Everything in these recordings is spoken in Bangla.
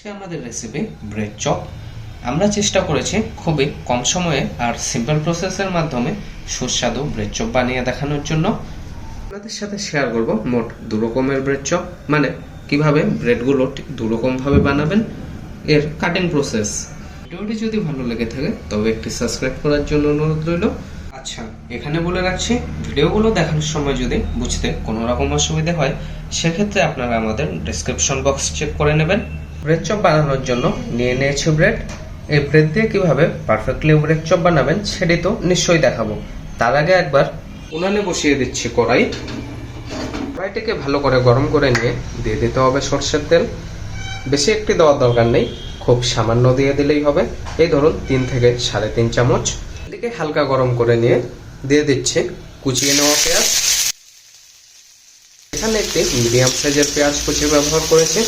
আজকে আমাদের রেসিপি ব্রেড চপ। আমরা চেষ্টা করেছি খুবই কম সময়ে আর সিম্পল প্রসেসের মাধ্যমে সুস্বাদু ব্রেড চপ বানিয়ে দেখানোর জন্য আপনাদের সাথে শেয়ার করব মোট দু রকমের ব্রেড চপ, মানে কিভাবে ব্রেডগুলো দু রকম ভাবে বানাবেন, এর কাটিং প্রসেস। ভিডিওটি যদি ভালো লেগে থাকে তবে একটি সাবস্ক্রাইব করার জন্য অনুরোধ রইল। আচ্ছা, এখানে বলে রাখছি, ভিডিওগুলো দেখানোর সময় যদি বুঝতে কোনো রকম অসুবিধা হয় সেক্ষেত্রে আপনারা আমাদের ডেসক্রিপশন বক্স চেক করে নেবেন। ব্রেড চপ বানানোর জন্য নিয়ে নিয়েছি ব্রেড। এই ব্রেড দিয়ে কিভাবে পারফেক্টলি ব্রেড চপ বানাবেন সেটি তো নিশ্চয়ই দেখাবো। তার আগে একবার উনানে বসিয়ে দিচ্ছি কড়াইটিকে ভালো করে গরম করে নিয়ে দিয়ে দিতে হবে সরষের তেল। বেশি একটি দেওয়ার দরকার নেই, খুব সামান্য দিয়ে দিলেই হবে। এই ধরুন 3 থেকে 3.5 চামচ। এদিকে হালকা গরম করে নিয়ে দিয়ে দিচ্ছি কুচিয়ে নেওয়া পেঁয়াজ। এখানে একটি মিডিয়াম সাইজের পেঁয়াজ কুচি ব্যবহার করেছি।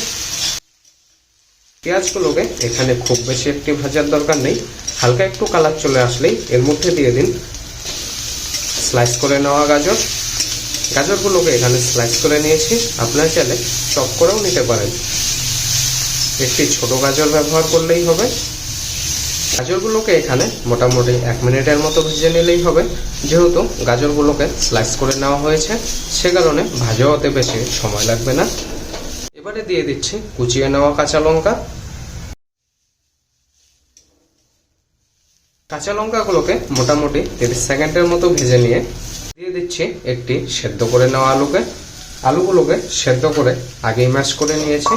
পেঁয়াজগুলোকে এখানে খুব বেশি একটি ভাজার দরকার নেই, হালকা একটু কালার চলে আসলেই এর মধ্যে দিয়ে দিন স্লাইস করে নেওয়া গাজর। গাজরগুলোকে এখানে স্লাইস করে নিয়েছি, আপনারা চাইলে চপ করেও নিতে পারেন। একটি ছোট গাজর ব্যবহার করলেই হবে। গাজরগুলোকে এখানে মোটামুটি 1 মিনিটের মতো ভেজে নিলেই হবে। যেহেতু গাজরগুলোকে স্লাইস করে নেওয়া হয়েছে সে কারণে ভাজা হতে বেশি সময় লাগবে না। এবারে দিয়ে দিচ্ছি কুচিয়ে নেওয়া কাঁচা লঙ্কা। কাঁচা লঙ্কাগুলোকে মোটামুটি 30 সেকেন্ডের মতো ভেজে নিয়ে দিয়ে দিচ্ছি একটি সেদ্ধ করে নেওয়া আলুকে। আলুগুলোকে সেদ্ধ করে আগেই ম্যাশ করে নিয়েছি।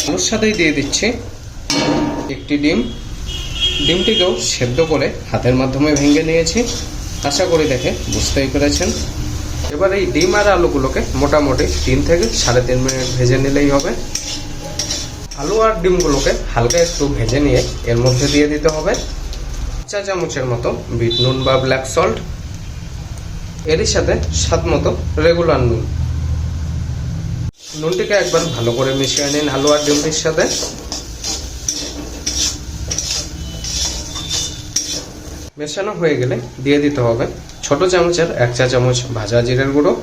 আলুর সাথেই দিয়ে দিচ্ছি একটি ডিম। ডিমটিকেও সেদ্ধ করে হাতের মাধ্যমে ভেঙে নিয়েছি, আশা করি দেখে বুঝতেই পেরেছেন। এবার এই ডিম আর আলুগুলোকে মোটামুটি 3 থেকে 3.5 মিনিট ভেজে নিলেই হবে। আলু আর ডিমগুলোকে হালকা একটু ভেজে নিয়ে এর মধ্যে দিয়ে দিতে হবে 1 চা চামচের মতো বিট নুন বা ব্ল্যাক সল্ট। এরই সাথে স্বাদ মতো রেগুলার নুন। নুনটিকে একবার ভালো করে মিশিয়ে নিন আলু আর ডিমটির সাথে। মেশানো হয়ে গেলে দিয়ে দিতে হবে ছোট চামচের 1 চা চামচ ভাজা জিরের গুঁড়ো।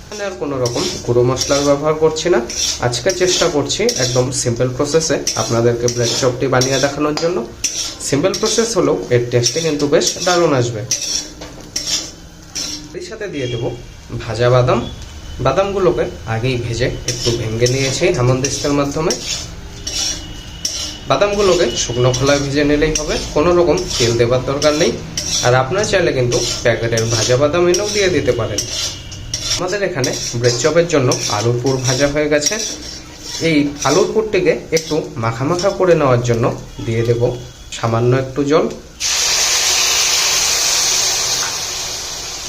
এখানে আর কোনো রকম গুঁড়ো মশলার ব্যবহার করছি না। আজকে চেষ্টা করছি একদম সিম্পল প্রসেসে আপনাদেরকে ব্রেড চপটি বানিয়ে দেখানোর জন্য। সিম্পল প্রসেস হলেও এর টেস্টে কিন্তু বেশ দারুণ আসবে। এর সাথে দিয়ে দেব ভাজা বাদাম। বাদামগুলোকে আগেই ভেজে একটু ভেঙে নিয়েছি হেমন্দিস্তের মাধ্যমে। বাদামগুলোকে শুকনো খোলায় ভেজে নিলেই হবে, কোনো রকম তেল দেবার দরকার নেই। আর আপনারা চাইলে কিন্তু প্যাকেটের ভাজা বাদাম এনেও দিয়ে দিতে পারেন। আমাদের এখানে ব্রেড চপের জন্য আলুর পুর ভাজা হয়ে গেছে। এই আলুর পুরটিকে একটু মাখা মাখা করে নেওয়ার জন্য দিয়ে দেব সামান্য একটু জল।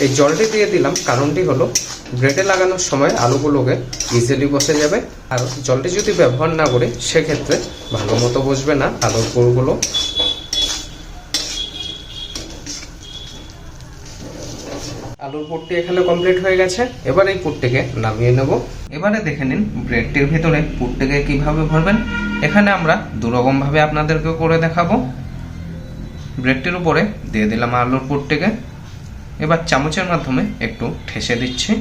এই জলটি দিয়ে দিলাম কারণটি হলো ব্রেডে লাগানোর সময় আলুগুলোকে ইজিলি বসে যাবে। আর জলটি যদি ব্যবহার না করি সেক্ষেত্রে ভালো মতো বসবে না আলুর পুরগুলো। আলুর পুরটি এখানে কমপ্লিট হয়ে গেছে। এবার এই পুরটিকে নামিয়ে নেব। এবারে দেখে নিন ব্রেডটির ভিতরে পুরটিকে কিভাবে ভরবেন। এখানে আমরা দু রকম ভাবে আপনাদেরকে করে দেখাবো। ব্রেডটির উপরে দিয়ে দিলাম আলুর পুরটিকে। এবার চামচের মাধ্যমে একটু ঠেসে দিচ্ছি।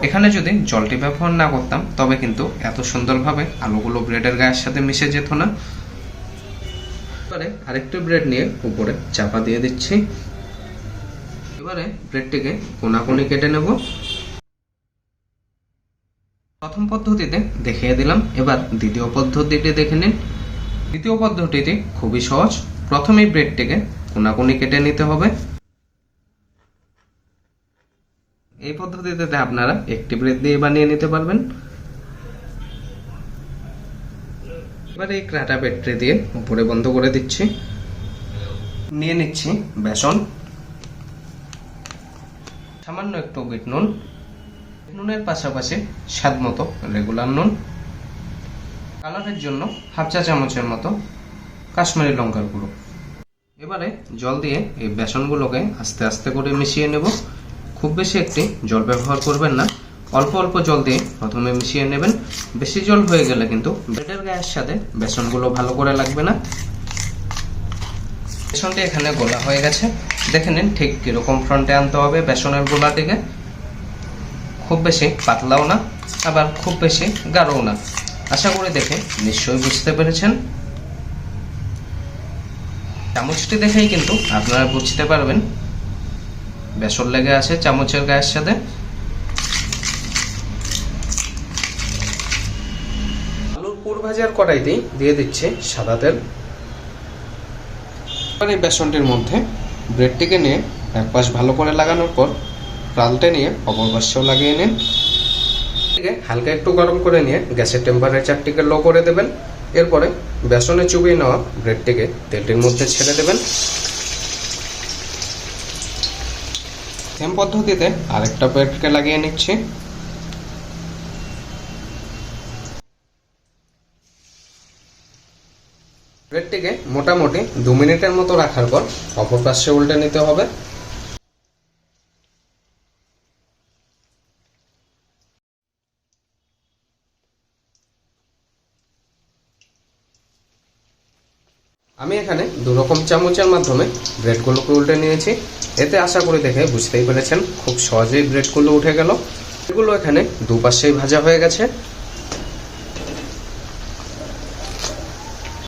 এখানে যদি জলটি ব্যবহার না করতাম তবে কিন্তু এত সুন্দরভাবে আলুগুলো ব্রেডের গায়ের সাথে মিশে যেত না। এবারে আরেকটু ব্রেড নিয়ে উপরে চাপা দিয়ে দিচ্ছি। এবারে ব্রেডটিকে কোনাকুনি কেটে নেব। প্রথম পদ্ধতিতে দেখিয়ে দিলাম, এবার দ্বিতীয় পদ্ধতিটি দেখে নিন। দ্বিতীয় পদ্ধতিটি খুবই সহজ। প্রথমেই ব্রেডটিকে কোনাকুনি কেটে নিতে হবে। এই পদ্ধতিতে আপনারা একটি ব্রেড দিয়ে বানিয়ে নিতে পারবেন। এবার এই কাটা ব্রেডটি দিয়ে উপরে বন্ধ করে দিচ্ছি। নিয়ে নিচ্ছি বেসন, সামান্য একটু বিট নুন, নুনের পাশাপাশি স্বাদ মতো রেগুলার নুন, কালারের জন্য 1/2 চা চামচের মতো কাশ্মীরি লঙ্কার গুঁড়ো। এবারে জল দিয়ে এই বেসনগুলোকে আস্তে আস্তে করে মিশিয়ে নেব। খুব বেশি একটি জল ব্যবহার করবেন না, অল্প অল্প জল দিয়ে প্রথমে মিশিয়ে নেবেন। বেশি জল হয়ে গেলে কিন্তু ব্রেডের গায়ের সাথে বেসনগুলো ভালো করে লাগবে না। বেসনটি এখানে গোলা হয়ে গেছে, দেখে নিন ঠিক কিরকম ফ্রন্টে আনতে হবে বেসনের গোলাটিকে। খুব বেশি পাতলাও না, আবার খুব বেশি গাঢ়ও না। আশা করি দেখে নিশ্চয়ই বুঝতে পেরেছেন। চামচটি দেখেই কিন্তু আপনারা বুঝতে পারবেন বেসন লেগে আছে চামচের গায়ের সাথে। আলুর পুর ভাজার কড়াইতেই দিয়ে দিচ্ছে সাদা তেল। এবার এই বেসনটির মধ্যে ব্রেডটিকে নিয়ে এক পাশ ভালো করে লাগানোর পর পাল্টে নিয়ে অপর পাশেও লাগিয়ে নিন। হালকা একটু গরম করে নিয়ে গ্যাসের টেম্পারেচারটিকে লো করে দেবেন। এরপরে বেসনে চুবিয়ে নেওয়া ব্রেডটিকে তেলটির মধ্যে ছেড়ে দেবেন। সেম পদ্ধতিতে আরেকটা ব্রেডকে লাগিয়ে নিচ্ছি। ব্রেডটিকে মোটামুটি 2 মিনিটের মতো রাখার পর অপর পাশে উল্টে নিতে হবে। আমি এখানে 2 রকম চামচের মাধ্যমে ব্রেডগুলোকে উল্টে নিয়েছি। এতে আশা করি দেখে বুঝতেই পেরেছেন খুব সহজেই ব্রেডগুলো উঠে গেল। ব্রেডগুলো এখানে দুপাশেই ভাজা হয়ে গেছে।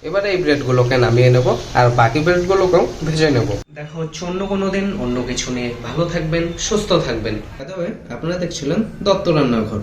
এবারে এই ব্রেডগুলোকে নামিয়ে নেব আর বাকি ব্রেডগুলোকেও ভেজে নেব। দেখা হচ্ছে অন্য কোনো দিন অন্য কিছু নিয়ে। ভালো থাকবেন, সুস্থ থাকবেন। আপনারা দেখছিলেন দত্ত রান্নাঘর।